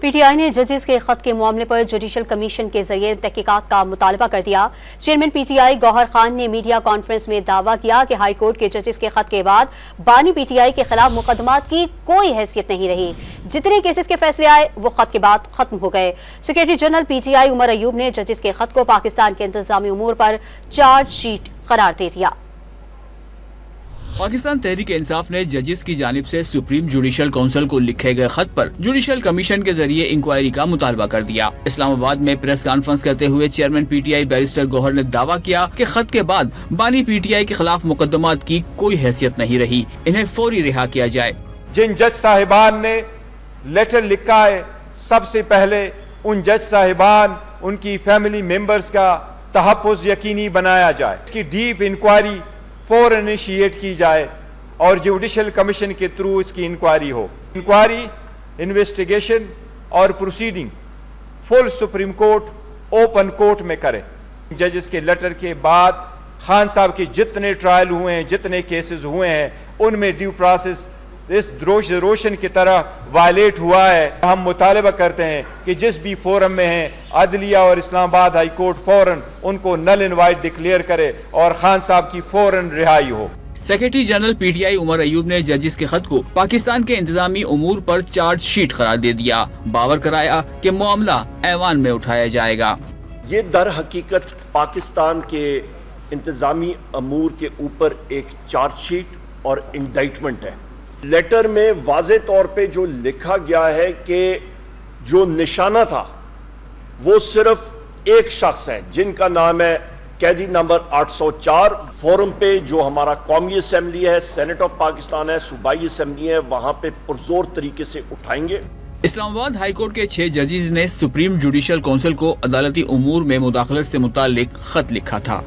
پی T آئی نے ججز کے خط کے معاملے پر جوڈیشل کمیشن کے ذریعے تحقیقات کا مطالبہ کر دیا۔ چیئرمین پی ٹی آئی گوہر خان نے میڈیا کانفرنس میں دعویٰ کیا کہ ہائی کورٹ کے ججز کے خط کے بعد بانی پی ٹی آئی کے خلاف مقدمات کی کوئی حیثیت نہیں رہی۔ جتنے کیسز کے فیصلے آئے وہ خط کے بعد ختم ہو گئے۔ Secretary general P T I Omar Ayub نے ججز کے خط کو پاکستان کے انتظامی امور پر چارج شیٹ قرار دے دیا۔ پاکستان تحریک انصاف نے ججز کی جانب سے سپریم جوڈیشل کونسل کو لکھے گئے خط پر جوڈیشل کمیشن کے ذریعے انکوائری کا مطالبہ کر دیا۔ اسلام آباد میں پریس کانفرنس کرتے ہوئے chairman P T I barrister Gohar نے دعویٰ کیا کہ خط کے بعد بانی پی ٹی آئی کے خلاف مقدمات کی کوئی حیثیت نہیں رہی، انہیں فوری رہا کیا جائے۔ جن جج صاحبان نے لیٹر لکھا ہے، سب سے پہلے ان جج صاحبان ان کی فیملی ممبرز کا تحفظ یقینی بنایا جائے، اس کی ڈیپ انکوائری فوراً انیشیٹ کی جائے اور جوڈیشل کمیشن کے تھرو اس کی انکوائری ہو۔ انکوائری، انویسٹیگیشن اور پروسیڈنگ فل سپریم کورٹ اوپن کورٹ میں کرے۔ ججز کے لیٹر کے بعد خان صاحب کے جتنے ٹرائل ہوئے ہیں، جتنے کیسز ہوئے ہیں، ان میں ڈیو پروسیس اس روشن کی طرح وائلیٹ ہوا ہے۔ ہم مطالبہ کرتے ہیں کہ جس بھی فورم میں ہیں عدلیہ اور اسلام آباد ہائی کورٹ فوراً ان کو نل انوائٹ ڈکلیئر کرے اور خان صاحب کی فوراً رہائی ہو۔ Secretary general P T I Omar Ayub نے ججز کے خط کو پاکستان کے انتظامی امور پر چارج شیٹ قرار دے دیا، باور کرایا کہ معاملہ ایوان میں اٹھایا جائے گا۔ یہ در حقیقت پاکستان کے انتظامی امور کے اوپر ایک چارج شیٹ اور انڈائٹمنٹ ہے۔ لیٹر میں واضح طور پہ جو لکھا گیا ہے کہ جو نشانہ تھا وہ صرف ایک شخص ہے جن کا نام ہے قیدی نمبر 804۔ فورم پہ جو ہمارا قومی اسمبلی ہے، سینٹ آف پاکستان ہے، صوبائی اسمبلی ہے، وہاں پہ پرزور طریقے سے اٹھائیں گے۔ اسلام آباد ہائی کورٹ کے 6 ججز نے سپریم جوڈیشل کونسل کو عدالتی امور میں مداخلت سے متعلق خط لکھا تھا۔